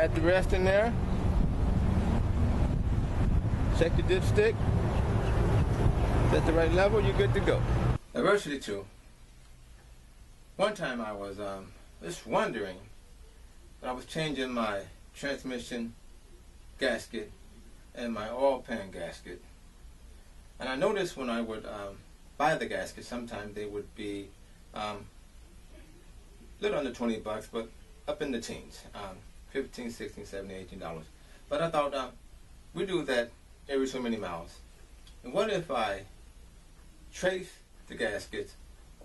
add the rest in there. Check the dipstick. At the right level, you're good to go. Adversity 2. One time I was just wondering, I was changing my transmission gasket and my oil pan gasket, and I noticed when I would buy the gasket, sometimes they would be a little under 20 bucks, but up in the teens, 15, 16, 17, $18. But I thought we do that every so many miles, and what if I trace the gaskets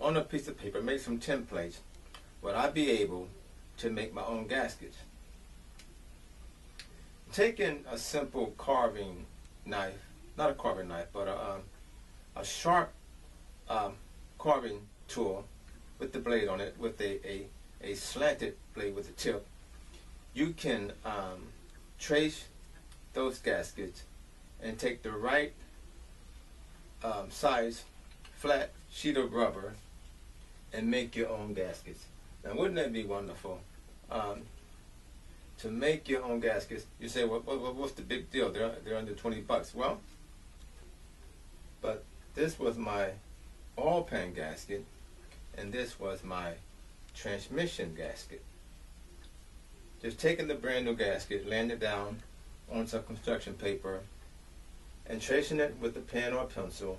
on a piece of paper, make some templates? Would I be able to make my own gaskets? Taking a simple carving knife, not a carving knife, but a sharp carving tool with the blade on it, with a slanted blade with a tip, you can trace those gaskets and take the right size flat sheet of rubber and make your own gaskets. Now, wouldn't that be wonderful? To make your own gaskets. You say, well, what's the big deal? They're under 20 bucks. Well, but this was my oil pan gasket, and this was my transmission gasket. Just taking the brand new gasket, laying it down on some construction paper, and tracing it with a pen or a pencil,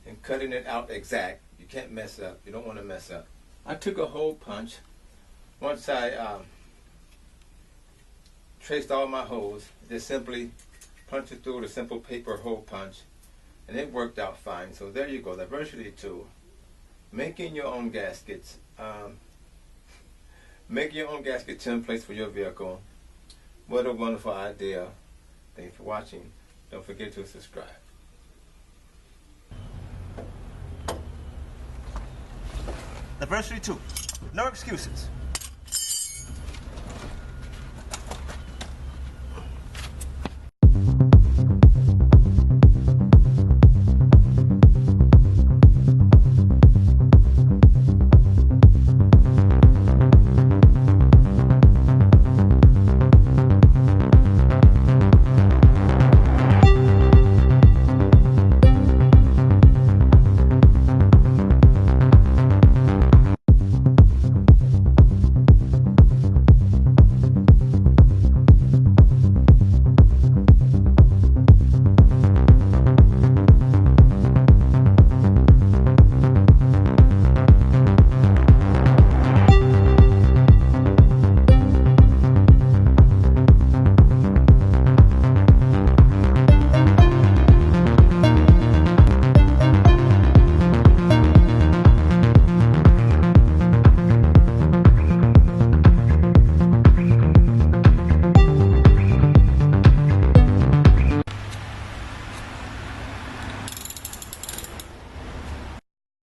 and cutting it out exact. You can't mess up. You don't want to mess up. I took a hole punch. Once I traced all my holes, just simply punched it through with a simple paper hole punch, and it worked out fine. So there you go, the Adversity 2. Making your own gaskets. Make your own gasket templates for your vehicle. What a wonderful idea. Thanks for watching. Don't forget to subscribe. Adversity 2. No excuses.